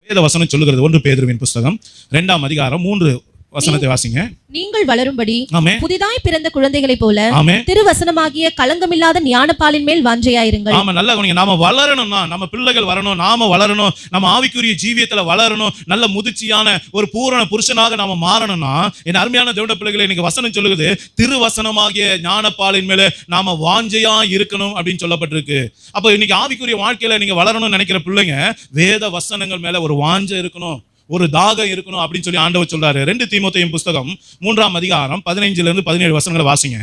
வேத வசனம் சொல்லுகிறது. 1 பேதுருவின் புஸ்தகம் 2ஆம் அதிகாரம் 3 வசனத்தை வாசிங்க. நீங்கள் வளரும்படி ஆமென். புதிதாய் பிறந்த குழந்தைகளைப் போல ஆமென். திருவசனமாகிய களங்கமில்லாத ஞானப்பாலின் மேல் வாஞ்சையாயிருங்கள். ஆமா, நல்லா கவனிங்க. நாம வளரணும்னா, நம்ம பிள்ளைகள் வரணும், நாம வளரணும், நம்ம ஆவிக்குரிய ஜீவியத்துல வளரணும், நல்ல முதிர்ச்சியான ஒரு பூரண புருஷனாக நாம மாறணும்னா, என் அருமையான தேவனுடைய பிள்ளைகளை இன்னைக்கு வசனம் சொல்லுகிறது, திருவசனமாகிய ஞானப்பாலின் மேல நாம வாஞ்சையா இருக்கணும் அப்படின்னு சொல்லப்பட்டிருக்கு. அப்ப இன்னைக்கு ஆவிக்குரிய வாழ்க்கையில நீங்க வளரணும்னு நினைக்கிற பிள்ளைங்க வேத வசனங்கள் மேல ஒரு வாஞ்சை இருக்கணும், ஒரு தாகம் இருக்கணும் அப்படின்னு சொல்லி ஆண்டவர் சொல்றாரு. 2 தீமோத்தேயு புஸ்தகம் 3ஆம் அதிகாரம் 15 இருந்து 17 வசனங்களை வாசிங்க.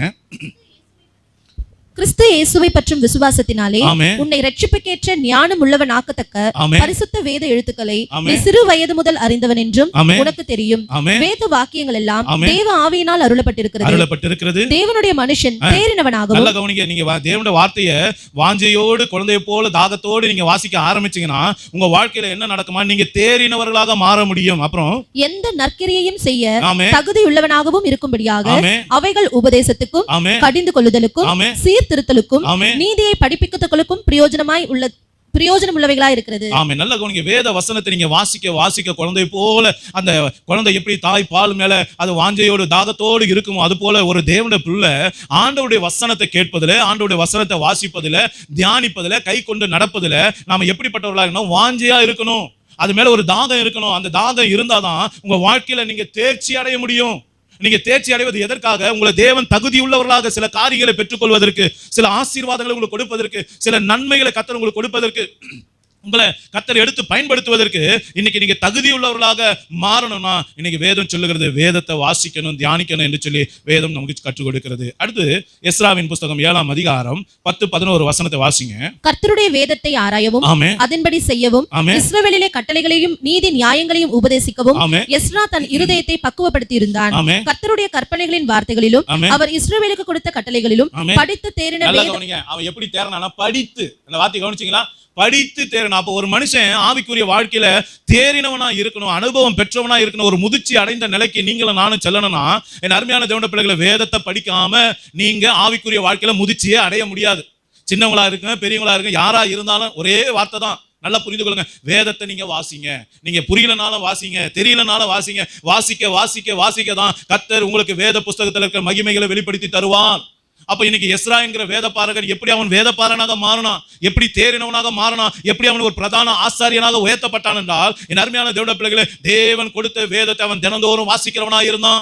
கிறிஸ்து இயேசுவை பற்றும் விசுவாசத்தினாலே உன்னை இரட்சிப்புக்கேற்ற ஞானம் உள்ளவன் ஆக்கத்தக்க பரிசுத்த வேத எழுத்துக்களை நீ சிறு வயது முதல் அறிந்தவன் என்றும் உனக்கு தெரியும். வேத வாக்கியங்கள் எல்லாம் தேவ ஆவியினால் அருளப்பட்டிருக்கிறது. தேவனுடைய மனுஷன் தேறினவனாகவும். நல்ல கவனிங்க, நீங்க தேவனுடைய வார்த்தையை வாஞ்சையோடு குழந்தையை போல தாகத்தோடு நீங்க வாசிக்க ஆரம்பிச்சீங்கன்னா உங்க வாழ்க்கையில என்ன நடக்குமா, நீங்க தேறினவர்களாக மாற முடியும். அப்புறம் எந்த நற்கிரியையும் செய்ய தகுதியுள்ளவனாகவும் இருக்கும்படியாக அவைகள் உபதேசத்துக்கும் கடிந்து கொள்ளுதலுக்கும் திருத்தலுக்கும் நீதியை படிப்பிக்கத்தலுக்கும் பிரயோஜனம் உள்ளவைகளா இருக்கிறது. ஆமே, நல்ல கவனிங்க. வேத வசனத்தை நீங்க வாசிக்க வாசிக்க குழந்தை போல அந்த குழந்தை எப்படி தாய் பால் மேல அது வாஞ்சையோடு தாகத்தோடு இருக்குமோ அது போல ஒரு தேவனுடைய பிள்ளை ஆண்டவருடைய வசனத்தை கேட்பதில், ஆண்டவருடைய வசனத்தை வாசிப்பதில், தியானிப்பதில், கை கொண்டு நடப்பதில் நாம எப்படிப்பட்டவர்களா இருக்கணும், வாஞ்சையா இருக்கணும். அது மேல ஒரு தாகம் இருக்கணும். அந்த தாகம் இருந்தாதான் உங்க வாழ்க்கையில நீங்க தேர்ச்சி அடைய முடியும். நீங்க தேர்ச்சி அடைவது எதற்காக? உங்களை தேவன் தகுதியுள்ளவர்களாக சில காரியங்களை பெற்றுக்கொள்வதற்கு, சில ஆசீர்வாதங்களை உங்களுக்கு கொடுப்பதற்கு, சில நன்மைகளை கர்த்தர் உங்களுக்கு கொடுப்பதற்கு, உங்களை கர்த்தர் எடுத்து பயன்படுத்துவதற்கு இன்னைக்கு நீங்க தகுதியுள்ளவர்களாக மாறணும்னா இன்னைக்கு வேதம் சொல்லுகிறது, வேதத்தை வாசிக்கணும், தியானிக்கணும் என்று சொல்லி வேதம் நமக்கு கற்றுக் கொடுக்கிறது. அடுத்து எஸ்ராவின் புஸ்தகம் 7ஆம் அதிகாரம் 10-11 வசனத்தை வாசிங்க. கர்த்தருடைய வேதத்தை ஆராயவும் அதன்படி செய்யவும் இஸ்ரவேலிலே கட்டளைகளையும் நீதி நியாயங்களையும் உபதேசிக்கவும் எஸ்ரா தன் இருதயத்தை பக்குவப்படுத்தி இருந்தான். கர்த்தருடைய கற்பனைகளின் வார்த்தைகளிலும் அவர் இஸ்ரவேலுக்கு கொடுத்த கட்டளைகளிலும் படித்து தேறின. அவன் எப்படி தேறினானா? படித்து. அந்த வார்த்தை கவனிச்சீங்களா? படித்து தேறணும். அப்போ ஒரு மனுஷன் ஆவிக்குரிய வாழ்க்கையில தேறினவனா இருக்கணும், அனுபவம் பெற்றவனா இருக்கணும், ஒரு முதிர்ச்சி அடைந்த நிலைக்கு நீங்களும் நானும் செல்லணும்னா என் அருமையான தேவனுடைய பிள்ளைகளை வேதத்தை படிக்காம நீங்க ஆவிக்குரிய வாழ்க்கையில முதிர்ச்சியே அடைய முடியாது. சின்னவங்களா இருக்க, பெரியவங்களா இருக்க, யாரா இருந்தாலும் ஒரே வார்த்தை தான், நல்லா புரிந்து கொள்ளுங்க. வேதத்தை நீங்க வாசிங்க. நீங்க புரியலனாலும் வாசிங்க, தெரியலனாலும் வாசிங்க. வாசிக்க வாசிக்க வாசிக்க தான் கர்த்தர் உங்களுக்கு வேத புஸ்தகத்தில் இருக்கிற மகிமைகளை வெளிப்படுத்தி தருவார். அப்ப இன்னைக்கு எஸ்ரா என்கிற வேதபாரகன் எப்படி அவன் வேதபாரனாக மாறினான், எப்படி தேறினவனாக மாறினான், எப்படி அவன் ஒரு பிரதான ஆசாரியனாக உயர்த்தப்பட்டான் என்றால் என் அருமையான தேவனுடைய பிள்ளைகளே, தேவன் கொடுத்த வேதத்தை அவன் தினந்தோறும் வாசிக்கிறவனாக இருந்தான்.